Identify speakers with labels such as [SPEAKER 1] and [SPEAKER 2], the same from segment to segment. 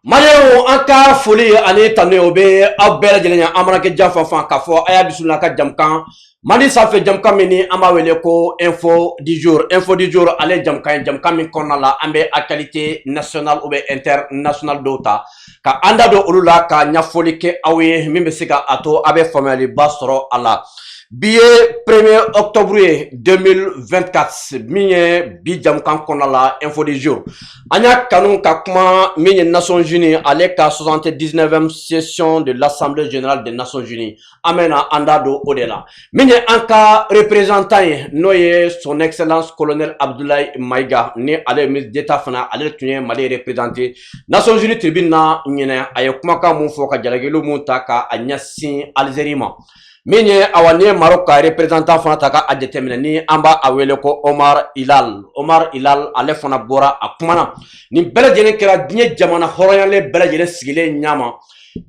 [SPEAKER 1] Mario anka foli ani tane obe aw bɛɛ lajɛlen amanake janfa fan k'a fɔ a y'a dusu na ka jamkan mali sanfɛ jamkan min ni an b'a wele ko info du jour ale jamkan min kɔnɔna la an bɛ actualité nationale ou bien international dɔw ta ka an da don olu la ka ɲɛfɔli kɛ aw ye min bɛ se ka a to a bɛ faamuyaliba sɔrɔ a la. Bi ye 1er octobre ye 2024 min ye bi jamkan kɔnɔna la info du jour an y'a kanu ka kuma min ye Nations Unies ale ka 79e session de l'Assemblée générale des Nations Unies an bɛna an da don o de la min ye an ka représentant ye n'o ye son excellence colonel Abdoulaye Maïga ni ale ye ministre d'État fana ale tun ye Mali représenté Nations Unies tribune na ɲinɛ a ye kumakan mun fɔ ka jalakiliw mun ta ka a ɲɛsin Algérie ma. Min ye awa ni Maroc ka représentant fana ta ka a jateminɛ ni an b'a a wele ko Omar Hilal ale fana bɔra a kumana ni bɛɛ lajɛlen kɛra diɲɛ jamana hɔrɔnyalen bɛɛ lajɛlen sigilen ɲama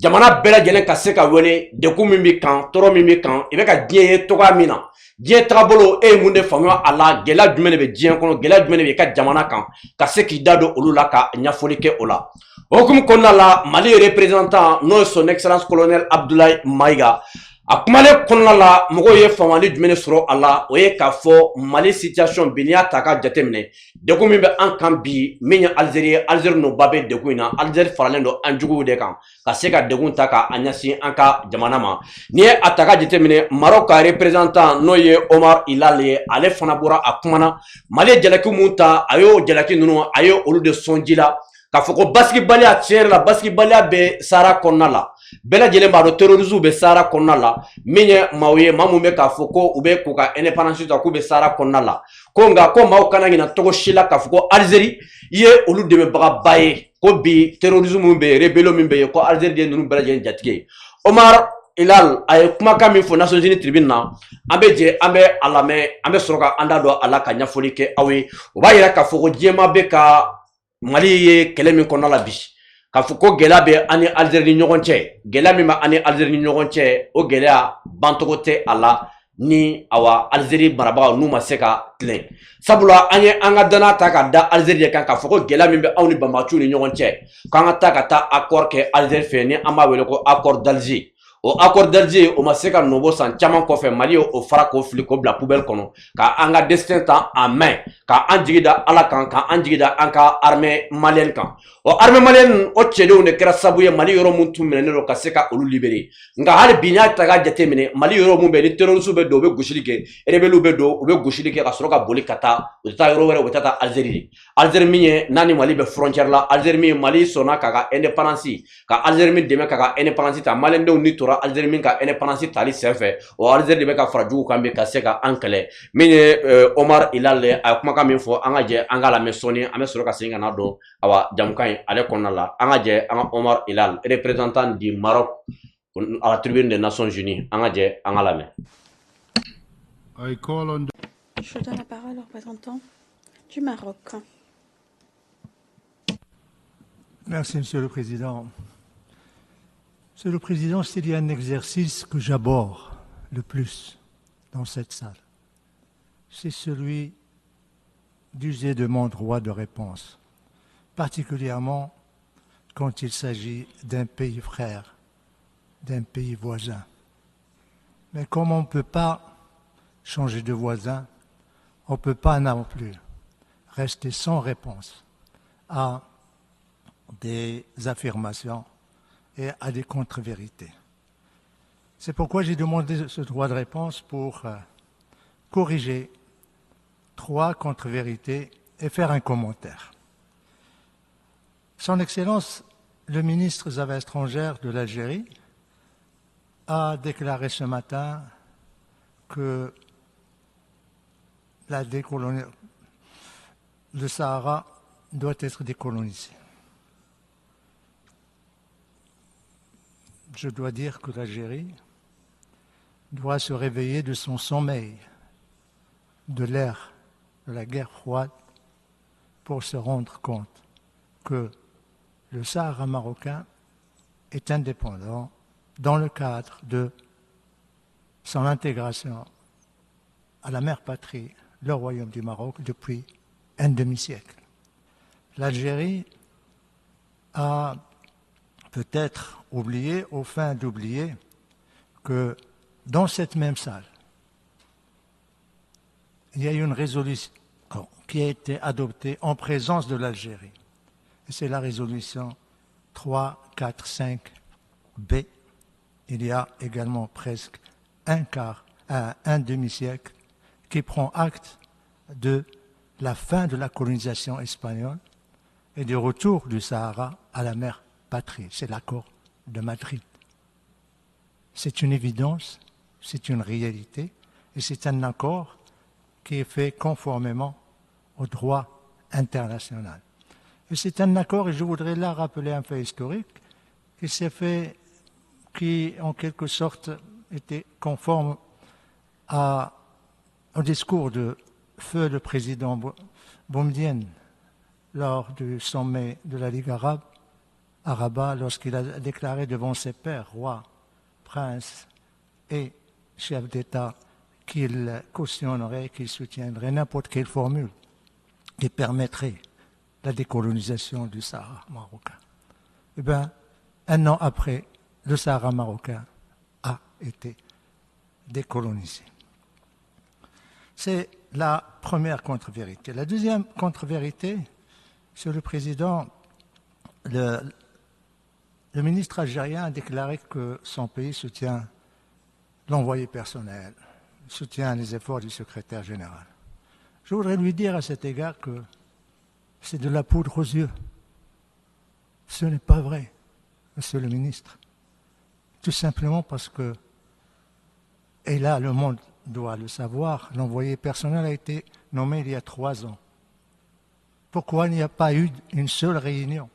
[SPEAKER 1] jamana bɛɛ lajɛlen ka se ka wele dekun min bɛ kan tɔɔrɔ min bɛ kan i bɛ ka diɲɛ ye togoya min na diɲɛ tagabolo e ye mun de faamuya a la gɛlɛya jumɛn de bɛ diɲɛ kɔnɔ gɛlɛya jumɛn de bɛ i ka jamana kan ka se k'i da don olu la ka ɲɛfɔli kɛ o la o hukumu kɔnɔna la Mali représentant n'o ye son excellence colonel Abdoulaye Maïga a kumalen kɔnɔna la mɔgɔw ye faamuyali jumɛn sɔrɔ a la o ye k'a fɔ Mali situation bi n'i y'a ta k'a jateminɛ degun min bɛ an kan bi min ye Algérie nɔba bɛ degun in na Algérie faralen don an juguw de kan ka se ka degun ta k'a ɲɛsin an ka jamana ma n'i ye a ta k'a jateminɛ Maroc ka représentant n'o ye Omar Hilal ye ale fana bɔra a kumana Mali ye jalaki mun ta a y'o jalaki ninnu a ye olu de sɔn ji la k'a fɔ ko basigibaliya tiɲɛ yɛrɛ la basigibaliya bɛ Sahara kɔnɔna la bɛɛ lajɛlen b'a dɔn terroristes bɛ Sahara kɔnɔna la min ye maaw ye maa mun bɛ k'a fɔ ko u bɛ k'u ka indépendance ta k'u bɛ Sahara kɔnɔna la ko nka ko maaw kana ɲinɛ cogo si la k'a fɔ ko Algérie ye olu dɛmɛbagaba ye ko bi terrorisme min bɛ yen rébellion min bɛ yen ko Algérie de ye ninnu bɛɛ lajɛlen jatigi ye Omar Hilal a ye kumakan min fɔ Nations Unies tribune na an bɛ jɛ an bɛ a lamɛn an bɛ sɔrɔ ka an da don a la ka ɲɛfɔli kɛ aw ye o b'a yira k'a fɔ ko diɲɛma bɛ ka Mali ye kɛlɛ min kɔnɔna la bi k'a fɔ ko gɛlɛya bɛ an ni Algérie ni ɲɔgɔn cɛ gɛlɛya min bɛ an ni Algérie ni ɲɔgɔn cɛ o gɛlɛya bancogo tɛ a la ni awa Algérie marabagaw n'u ma se ka tilen sabula an ye an ka danaya ta ka da Algérie de kan k'a fɔ ko gɛlɛya min bɛ anw ni banbaciw ni ɲɔgɔn cɛ k'an ka taa ka taa accord kɛ Algérie fɛ ni an b'a wele ko accord d'Alger o accord d'Alger o ma se ka nɔbɔ san caman kɔfɛ Mali ye o fara k'o fili k'o bila poubelle kɔnɔ ka an ka destin ta en main ka an jigi da Ala kan ka an jigi da an ka armée malienne kan o armée malienne o cɛdenw de kɛra sabu ye Mali yɔrɔ mun tun minɛnen don ka se ka olu libérer nka hali bi n'i y'a ta k'a jateminɛ Mali yɔrɔ mun bɛ ni terroristes bɛ don u bɛ gosili kɛ rebelles bɛ don u bɛ gosili kɛ ka sɔrɔ ka boli ka taa u tɛ taa yɔrɔ wɛrɛ u bɛ taa Algérie Algérie min ye n'a ni Mali bɛ frontière la Algérie min ye Mali sɔnna k'a ka indépendance ka Algérie min dɛmɛ k'a ka indépendance ta maliyɛndenw ni tora Algérie min ka indépendance tali senfɛ o Algérie de bɛ ka fara jugu kan bi ka se ka an kɛlɛ min ye Omar Hilal a ye kumakan min fɔ an ka jɛ an ka lamɛn sɔɔni an bɛ sɔrɔ ka segin ka na don awa jamukan in ale kɔnɔna la an ka jɛ an ka Omar Hilal représentant du Maroc à la tribune des Nations Unies an ka jɛ an ka lamɛn.
[SPEAKER 2] Je donne la parole au représentant du Maroc.
[SPEAKER 3] Merci, Monsieur le Président. Monsieur le Président, s'il y a un exercice que j'aborde le plus dans cette salle, c'est celui d'user de mon droit de réponse, particulièrement quand il s'agit d'un pays frère, d'un pays voisin. Mais comme on ne peut pas changer de voisin, on ne peut pas non plus rester sans réponse à des affirmations et à des contre-vérités. C'est pourquoi j'ai demandé ce droit de réponse pour corriger 3 contre-vérités et faire un commentaire. Son Excellence, le ministre des Affaires étrangères de l'Algérie, a déclaré ce matin que le Sahara doit être décolonisé. Je dois dire que l'Algérie doit se réveiller de son sommeil, de l'ère de la guerre froide, pour se rendre compte que le Sahara marocain est indépendant dans le cadre de son intégration à la mère patrie, le Royaume du Maroc, depuis un demi-siècle. L'Algérie a peut-être oublié au fin d'oublier que dans cette même salle, il y a eu une résolution qui a été adoptée en présence de l'Algérie. Et c'est la résolution 345B. Il y a également presque un demi-siècle qui prend acte de la fin de la colonisation espagnole et du retour du Sahara à la mère patrie. C'est l'accord de Madrid. C'est une évidence, c'est une réalité, et c'est un accord qui est fait conformément au droit international. Et c'est un accord, et je voudrais là rappeler un fait historique, qui s'est fait, qui en quelque sorte était conforme au discours de feu le président Boumedienne lors du sommet de la Ligue arabe, à Rabat, lorsqu'il a déclaré devant ses pairs, rois, princes et chefs d'État, qu'il cautionnerait, qu'il soutiendrait n'importe quelle formule qui permettrait la décolonisation du Sahara marocain. Eh bien, un an après, le Sahara marocain a été décolonisé. C'est la première contre-vérité. La deuxième contre-vérité, Monsieur le Président, le ministre algérien a déclaré que son pays soutient l'envoyé personnel, soutient les efforts du secrétaire général. Je voudrais lui dire à cet égard que c'est de la poudre aux yeux. Ce n'est pas vrai, Monsieur le ministre. Tout simplement parce que, et là le monde doit le savoir, l'envoyé personnel a été nommé il y a 3 ans. Pourquoi il n'y a pas eu une seule réunion,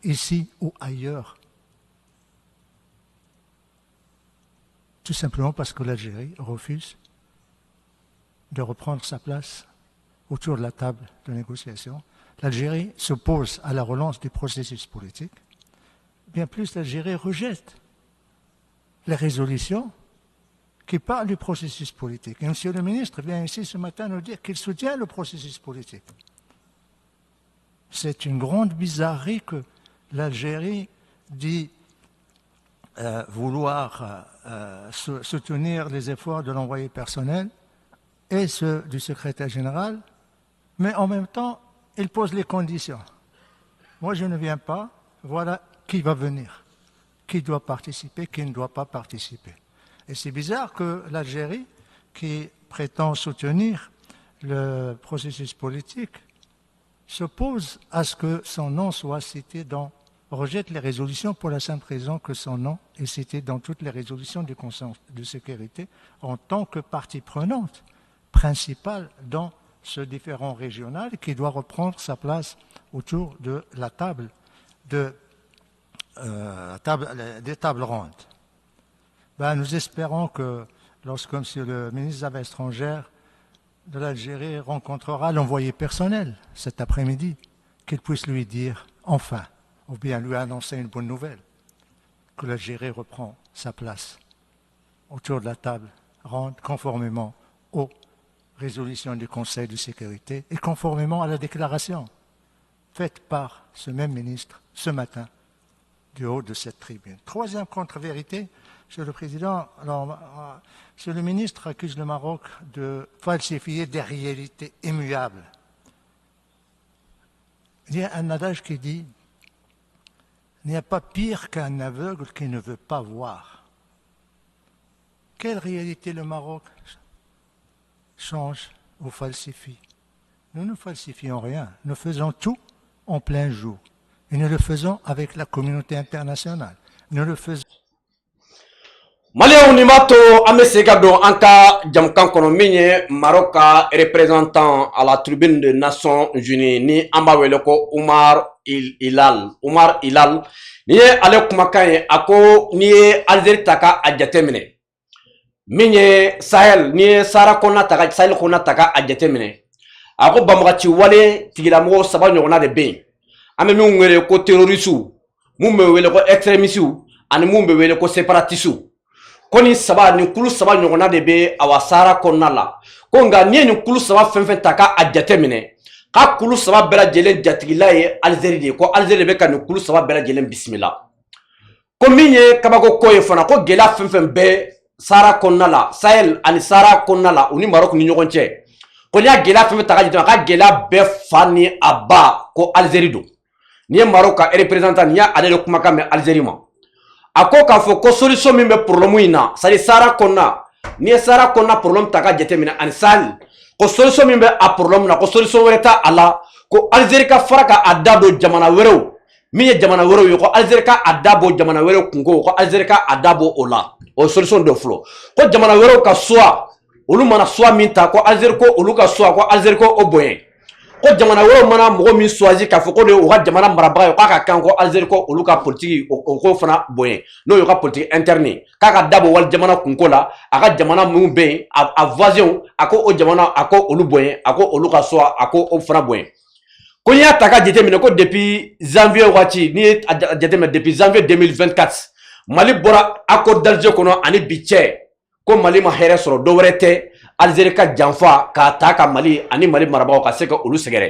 [SPEAKER 3] ici ou ailleurs? Tout simplement parce que l'Algérie refuse de reprendre sa place autour de la table de négociation. L'Algérie s'oppose à la relance du processus politique. Bien plus, l'Algérie rejette les résolutions qui parlent du processus politique. Et M. le ministre vient ici ce matin nous dire qu'il soutient le processus politique. C'est une grande bizarrerie que l'Algérie dit vouloir soutenir les efforts de l'envoyé personnel et ceux du secrétaire général, mais en même temps, il pose les conditions. Moi, je ne viens pas, voilà qui va venir, qui doit participer, qui ne doit pas participer. Et c'est bizarre que l'Algérie, qui prétend soutenir le processus politique, s'oppose à ce que son nom soit cité rejette les résolutions pour la simple raison que son nom est cité dans toutes les résolutions du Conseil de sécurité en tant que partie prenante principale dans ce différend régional qui doit reprendre sa place autour de la table des tables rondes. Nous espérons que lorsque M. le ministre des Affaires étrangères de l'Algérie rencontrera l'envoyé personnel cet après-midi, qu'il puisse lui dire enfin, ou bien lui annoncer une bonne nouvelle, que l'Algérie reprend sa place autour de la table ronde conformément aux résolutions du Conseil de sécurité et conformément à la déclaration faite par ce même ministre ce matin du haut de cette tribune. Troisième contre-vérité, Monsieur le Président, Monsieur le ministre accuse le Maroc de falsifier des réalités immuables. Il y a un adage qui dit « Il n'y a pas pire qu'un aveugle qui ne veut pas voir ». Quelle réalité le Maroc change ou falsifie? Nous ne falsifions rien, nous faisons tout en plein jour. Et nous le faisons avec la communauté internationale. Nous le faisons.
[SPEAKER 1] Malien Unimato Amesegado Anka Jamkan Konomine Maroc représentant à la tribune des Nations Unies ni Ambaweloko Umar Ilal ni ale kumakan ako ni Algérie taka adjatemine minye Sahel ni Sahara kona taka Sahel kona taka adjatemine ako bamagachi wale tigilamo saba nyona de ben ame mi ngere ko terroristu mu me wele ko extrémistu ani mu me wele ko séparatistu koni saba ni kulu saba nyona de be awasara konna la ko nga ni kulu saba fenfen taka adjatemine ka kulu saba bela jelen jatigila ye Algérie de ko Algérie be kan kulu saba bela jelen bismillah ko min ye kabako ko ye fana ko gela fɛn bɛɛ Sahara kɔnɔna la Sahel ani Sahara kɔnɔna la u ni Maroc ni ɲɔgɔn cɛ ko ni y'a gɛlɛya fɛn ta ka jate ka gɛlɛya bɛɛ fa ni a ba ko Algérie don ni ye Maroc ka représentant ni y'a ale de kumakan mɛn Algérie ma a ko k'a fɔ ko solution min bɛ problème in na c'est à dire Sahara kɔnɔna ni ye Sahara kɔnɔna problème ta ka jate minɛ ani Sahel ko solution min bɛ a problème na ko solution wɛrɛ t'a a la ko Algérie ka fara ka a da don jamana wɛrɛw min ye jamana wɛrɛw ye ko Algérie ka a da bɔ jamana wɛrɛw kunko ko Algérie ka a da bɔ o la o solution dɔ fɔlɔ ko jamana wɛrɛw ka choix olu mana choix min ta ko Algérie ko olu ka choix ko Algérie ko o bonya ko jamana wɛrɛw mana mɔgɔ min choisi k'a fɔ ko de u ka jamana marabaga ye k'a ka kan ko Algérie ko olu ka politique o ko fana bonya n'o y'u ka politique interne k'a ka da bɔ wali jamana kunko la a ka jamana minnu bɛ yen a voisinw a ko o jamana a ko olu bonya a ko olu ka choix a ko o fana bonya ko n'i y'a ta ka jate minɛ ko depuis janvier waati n'i ye a jate minɛ depuis janvier 2024 Mali bɔra accord d'Alger kɔnɔ ani bi cɛ ko Mali ma hɛrɛ sɔrɔ dɔ wɛrɛ tɛ Algérie ka janfa k'a ta ka Mali ani Mali marabagaw ka se ka olu sɛgɛrɛ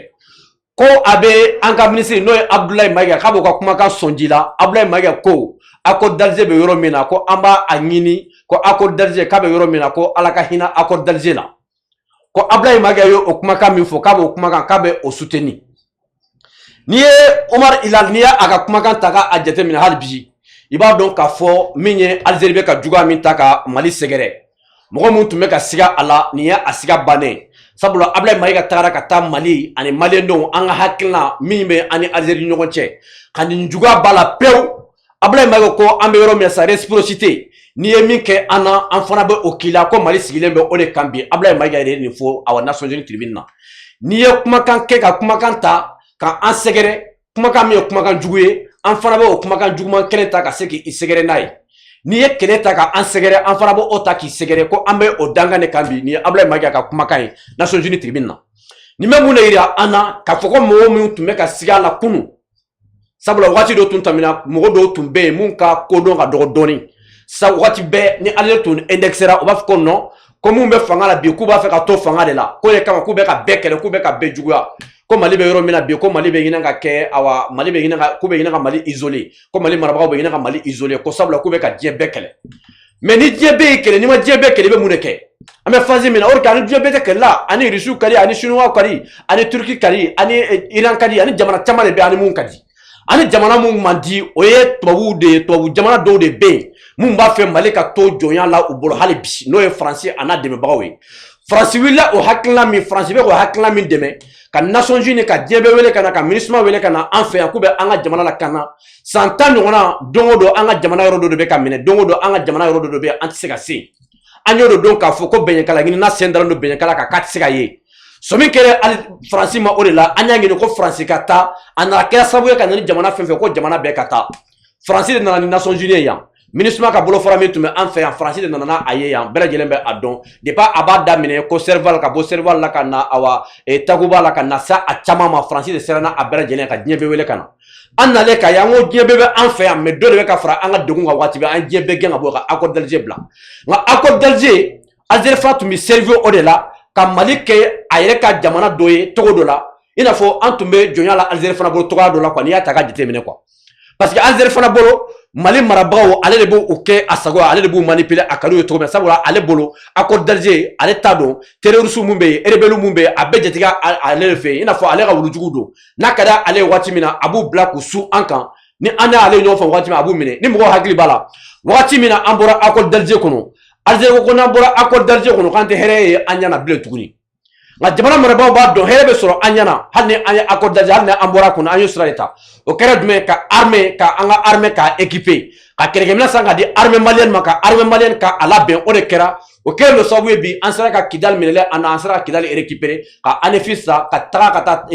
[SPEAKER 1] ko a bɛ an ka ministre n'o ye Abdoulaye Maiga k'a b'o ka kumakan sɔnji la Abdoulaye Maiga ko accord d'Alger bɛ yɔrɔ min na ko an b'a ɲini ko accord d'Alger k'a bɛ yɔrɔ min na ko Ala ka hinɛ accord d'Alger la ko Abdoulaye Maiga ye o kumakan min fɔ k'a b'o kumakan k'a bɛ o soutenir n'i ye Omar Ilal n'i y'a ka kumakan ta k'a jate minɛ hali bi i b'a dɔn k'a fɔ min ye Algérie bɛ ka juguya min ta ka Mali sɛgɛrɛ mɔgɔ mun tun bɛ ka siga a la nin ye a siga bannen sabula Abdoulaye Maiga tagara ka taa Mali ani maliyɛndenw an ka hakilina min bɛ ani Algérie ni ɲɔgɔn cɛ ka nin juguya b'a la pewu Abdoulaye Maiga ko an bɛ yɔrɔ min sa réciprocité n'i ye min kɛ an na an fana bɛ o k'i la ko Mali sigilen bɛ o de kan bi Abdoulaye Maiga yɛrɛ ye nin fɔ a Nations Unies tribune na n'i ye kumakan kɛ ka kumakan ta ka an sɛgɛrɛ kumakan min ye kumakan jugu ye an fana bɛ o kumakan juguman kelen ta ka se k'i sɛgɛrɛ n'a ye n'i ye kɛlɛ ta ka an sɛgɛrɛ an fana bɛ o ta k'i sɛgɛrɛ ko an bɛ o dangan de kan bi ni Abdoulaye Maiga ka kumakan ye Nations Unies tribune na nin bɛ mun de yira an na k'a fɔ ko mɔgɔ minnu tun bɛ ka sigi a la kunun sabula waati dɔ tun tɛmɛna mɔgɔ dɔw tun bɛ yen mun ka kodɔn ka dɔgɔ dɔɔni sa waati bɛɛ ni Algérie tun indexera u b'a fɔ ko non ko mun bɛ fanga la bi k'u b'a fɛ ka to fanga de la ko de kama k'u bɛ ka bɛɛ kɛlɛ k'u bɛ ka bɛɛ juguya ko Mali bɛ yɔrɔ min na bi ko Mali bɛ ɲini ka kɛ awa Mali bɛ ɲini ka k'u bɛ ɲini ka Mali isolé ko Mali marabagaw bɛ ɲini ka Mali isolé ko sabula k'u bɛ ka diɲɛ bɛɛ kɛlɛ mais ni diɲɛ bɛɛ ye kɛlɛ ni ma diɲɛ bɛɛ kɛlɛ i bɛ mun de kɛ an bɛ phase min na or que ani diɲɛ bɛɛ tɛ kɛlɛ la ani Russiw ka di ani Chinois ka di ani Turki ka di ani Iran ka di ani jamana caman de bɛ ani mun ka di ani jamana mun man di o ye tubabuw de ye tubabu jamana dɔw de bɛ yen mun b'a fɛ Mali ka to jɔnya la u bolo hali bi n'o ye Faransi a n'a dɛmɛbagaw ye Faransi wulila o hakilina min Faransi bɛ o hakilina min dɛmɛ ka Nations Unies ka diɲɛ bɛɛ wele ka na ka MINUSMA wele ka na an fɛ yan k'u bɛ an ka jamana la kan na san 10 ɲɔgɔnna don o don an ka jamana yɔrɔ dɔ de bɛ ka minɛ don o don an ka jamana yɔrɔ dɔ de bɛ an tɛ se ka se an y'o de dɔn k'a fɔ ko bɛnɲɛkala ɲini n'a sen dalen don bɛnɲɛkala kan k'a tɛ se ka ye sɔmi kɛra hali Faransi ma o de la an y'a ɲini ko Faransi ka taa a nana kɛra sababu ye ka na ni jamana fɛn fɛn ko jamana bɛɛ ka taa Faransi de nana ni Nations Unies yan MINUSMA ka bolofara min tun bɛ an fɛ yan Faransi de nana n'a ye yan bɛɛ lajɛlen bɛ a dɔn depuis a b'a daminɛ ko Serval ka bɔ Serval la ka na awa Takuba la ka na se a caman ma Faransi de siranna a bɛɛ lajɛlen ka diɲɛ bɛɛ wele ka na an nalen ka yan ko diɲɛ bɛɛ bɛ an fɛ yan mais dɔ de bɛ ka fara an ka degun kan waati bɛɛ an diɲɛ bɛɛ gɛn ka bɔ ka accord d'Alger bila nka accord d'Alger Algérie fa tun bɛ servir o de la ka Mali kɛ a yɛrɛ ka jamana dɔ ye cogo dɔ la i n'a fɔ an tun bɛ jɔnya la Algérie fana bolo cogoya dɔ la quoi n'i y'a ta ka jateminɛ quoi parce que Algérie fana bolo Mali marabagaw ale de b'o kɛ a sago ale de b'u manipuler a ka d'u ye cogo min sabula ale bolo accord d'Alger ale t'a dɔn terroristes mun bɛ yen rebelles mun bɛ yen a bɛɛ jatigi ale de fɛ yen i n'a fɔ ale ka wulujugu don n'a ka d'a ale ye waati min na a b'u bila k'u su an kan ni an n'ale ɲɔgɔn fɛ waati min a b'u minɛ ni mɔgɔw hakili b'a la waati min na an bɔra accord d'Alger kɔnɔ Algérie ko n'an bɔra accord d'Alger kɔnɔ k'an tɛ hɛrɛ ye an ɲɛna bilen tuguni nka jamana marabagaw b'a dɔn hɛrɛ bɛ sɔrɔ an ɲɛna hali ni an ye accord d'Alger hali ni an bɔra a kɔnɔ an ye sira de ta o kɛra jumɛn ka armée ka an ka armée ka équiper ka kɛlɛkɛminɛn san ka di armée malienne ma ka armée malienne ka a labɛn o de kɛra o kɛra le sababu ye bi an sera ka Kidal minɛ an sera ka Kidal récupérer ka ANEFIS sa ka taga ka taa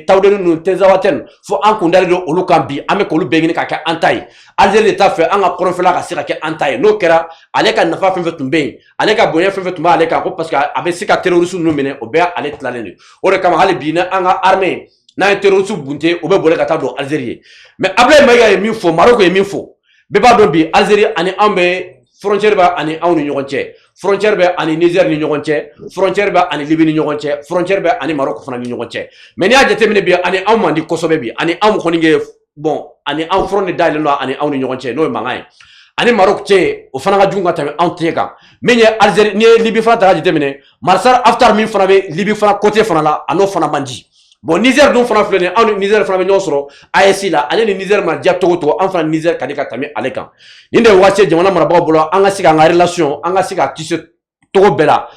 [SPEAKER 1] Tawdeni ninnu Tinzawatène fo an kun dalen don olu kan bi an bɛ k'olu bɛɛ ɲini ka kɛ an ta ye Algérie de t'a fɛ an ka kɔrɔnfɛla ka se ka kɛ an ta ye n'o kɛra ale ka nafa fɛn fɛn tun bɛ yen ale ka bonya fɛn fɛn tun b'ale kan ko parce que a bɛ se ka terroristes ninnu minɛ o bɛɛ ale tilalen de o de kama hali bi ni an ka armée n'a ye terroristes bunte o bɛ boli ka taa don Algérie ye mais Abdoulaye Maiga ye min fɔ Maroc ye min fɔ bɛɛ b'a dɔn bi Algérie ani an bɛ frontière bɛ ani anw ni ɲɔgɔn cɛ frontière bɛ ani Niger ni ɲɔgɔn cɛ frontière bɛ ani Libye ni ɲɔgɔn cɛ frontière bɛ ani Maroc fana ni ɲɔgɔn cɛ mais n'i y'a jateminɛ bi ani anw man di kosɛbɛ bi ani anw kɔni ye bon ani an front de dalen no ani an ni ɲɔgɔn cɛ no mangai ani Maroc cɛ o fana ka junga tɛmɛ an tɛ kan min ye Algérie ni Libye fana ta jateminɛ Marshal Haftar min fana bɛ Libye fana côté fana la ano fana mandi bon Niger dun fana filɛ ni Niger fana bɛ ɲɔgɔn sɔrɔ AES la ale ni Niger ma diya togo togo an fana Niger ka di ka tɛmɛ ale kan nin de waati jamana marabagaw bolo an ka se ka an ka relation an ka se ka tisse togo bɛɛ la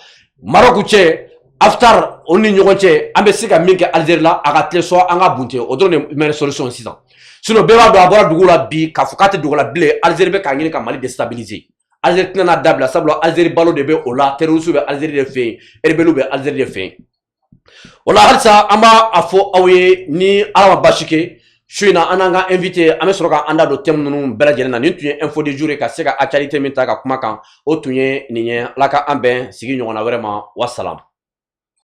[SPEAKER 1] Maroc cɛ Haftar o ni ɲɔgɔn cɛ an bɛ se ka min kɛ Algérie la a ka tile sɔn an ka bunte o dɔrɔn de mɛn solution sisan sinon bɛɛ b'a dɔn a bɔra dugu la bi k'a fɔ k'a tɛ dugu la bilen Algérie bɛ k'a ɲini ka Mali déstabiliser Algérie tɛna dabila sabula Algérie balo de bɛ o la terroristes bɛ Algérie de fɛ yen rebelles bɛ Algérie de fɛ yen o la halisa an b'a fɔ aw ye ni Ala ma basi kɛ su in na an n'an ka invité an bɛ sɔrɔ k'an da don thème ninnu bɛɛ lajɛlen na nin tun ye info du jour ye ka se ka actualité min ta ka kuma kan o tun ye nin ye Ala ka an bɛn sigi ɲɔgɔnna wɛrɛ ma wassalam.